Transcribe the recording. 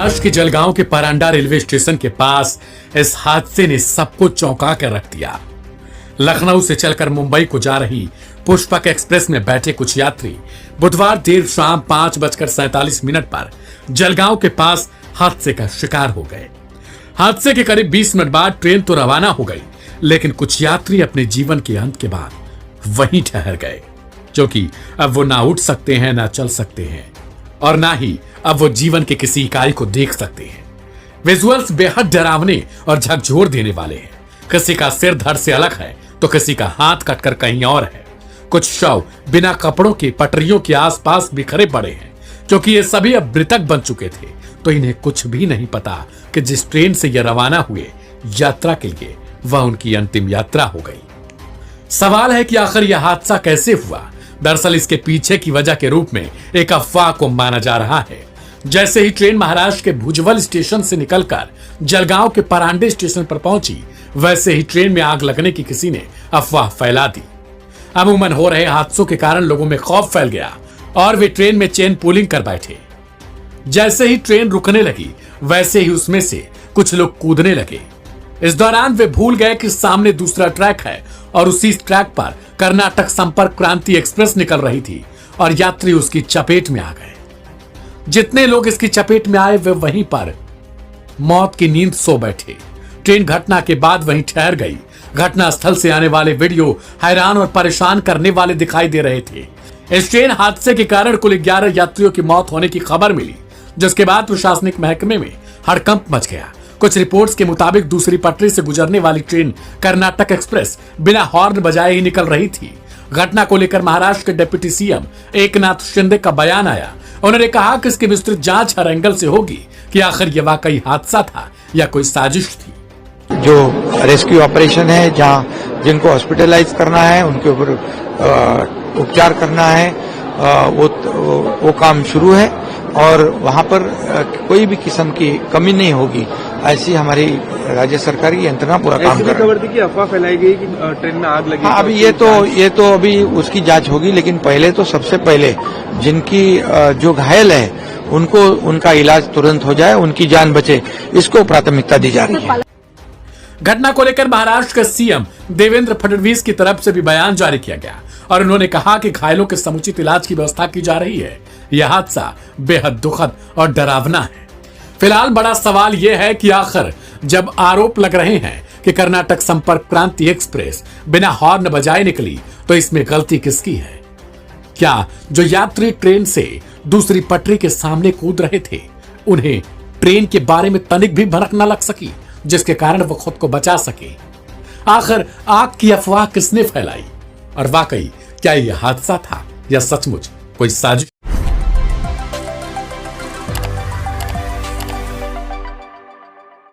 महाराष्ट्र के जलगांव के Paranda railway station के पास इस हादसे ने सबको चौंका कर रख दिया। लखनऊ से चलकर मुंबई को जा रही पुष्पक एक्सप्रेस में बैठे कुछ यात्री बुधवार देर शाम 5:47 पर जलगांव के पास हादसे का शिकार हो गए। हादसे के करीब 20 मिनट बाद ट्रेन तो रवाना हो गई, लेकिन कुछ यात्री अपने जीवन के अंत के बाद वहीं ठहर गए, क्योंकि अब वो ना उठ सकते हैं, ना चल सकते हैं और ना ही अब वो जीवन के किसी इकाई को देख सकते हैं। विजुअल्स बेहद डरावने और झकझोर देने वाले हैं। किसी का सिर धड़ से अलग है तो किसी का हाथ कटकर कहीं और है। कुछ शव बिना कपड़ों के पटरियों के आसपास बिखरे पड़े हैं, क्योंकि ये सभी अब मृतक बन चुके थे, तो इन्हें कुछ भी नहीं पता कि जिस ट्रेन से ये रवाना हुए यात्रा के लिए वह उनकी अंतिम यात्रा हो गई। सवाल है कि आखिर यह हादसा कैसे हुआ। दरअसल इसके पीछे की वजह के रूप में एक अफवाह को माना जा रहा है। जैसे ही ट्रेन महाराष्ट्र के भुजबल स्टेशन से निकलकर जलगांव के परांडे स्टेशन पर पहुंची, वैसे ही ट्रेन में आग लगने की किसी ने अफवाह फैला दी। अमूमन हो रहे हादसों के कारण लोगों में खौफ फैल गया और वे ट्रेन में चेन पुलिंग कर बैठे। जैसे ही ट्रेन रुकने लगी, वैसे ही उसमें से कुछ लोग कूदने लगे। इस दौरान वे भूल गए कि सामने दूसरा ट्रैक है और उसी ट्रैक पर कर्नाटक संपर्क क्रांति एक्सप्रेस निकल रही थी और यात्री उसकी चपेट में आ गए। जितने लोग इसकी चपेट में आए वे वहीं पर मौत की नींद सो बैठे। ट्रेन घटना के बाद वहीं ठहर गई। घटनास्थल से आने वाले वीडियो हैरान और परेशान करने वाले दिखाई दे रहे थे। इस ट्रेन हादसे के कारण कुल 11 यात्रियों की मौत होने की खबर मिली, जिसके बाद प्रशासनिक महकमे में हड़कंप मच गया। कुछ रिपोर्ट्स के मुताबिक दूसरी पटरी से गुजरने वाली ट्रेन कर्नाटक एक्सप्रेस बिना हॉर्न बजाए ही निकल रही थी। घटना को लेकर महाराष्ट्र के डिप्टी सीएम एकनाथ शिंदे का बयान आया। उन्होंने कहा कि इसकी विस्तृत जांच हर एंगल से होगी कि आखिर यह वाकई हादसा था या कोई साजिश थी। जो रेस्क्यू ऑपरेशन है, जहां जिनको हॉस्पिटलाइज करना है, उनके ऊपर उपचार करना है, वो काम शुरू है और वहां पर कोई भी किस्म की कमी नहीं होगी, ऐसी हमारी राज्य सरकार की यंत्रणा पूरा काम कर रही है। खबर थी कि अफवाह फैलाई गई कि ट्रेन में आग लगी। हाँ, अभी ये तो अभी उसकी जांच होगी, लेकिन पहले तो सबसे पहले जिनकी जो घायल है उनको उनका इलाज तुरंत हो जाए, उनकी जान बचे, इसको प्राथमिकता दी जा रही है। घटना को लेकर महाराष्ट्र के सीएम देवेंद्र फडणवीस की तरफ से भी बयान जारी किया गया और उन्होंने कहा कि घायलों के समुचित इलाज की व्यवस्था की जा रही है। यह हादसा बेहद दुखद और डरावना है। फिलहाल बड़ा सवाल यह है कि आखिर जब आरोप लग रहे हैं कि कर्नाटक संपर्क क्रांति एक्सप्रेस बिना हॉर्न बजाए निकली, तो इसमें गलती किसकी है? क्या जो यात्री ट्रेन से दूसरी पटरी के सामने कूद रहे थे, उन्हें ट्रेन के बारे में तनिक भी भनक न लग सकी, जिसके कारण वो खुद को बचा सके? आखिर आग की अफवाह किसने फैलाई और वाकई क्या यह हादसा था या सचमुच कोई साजिश?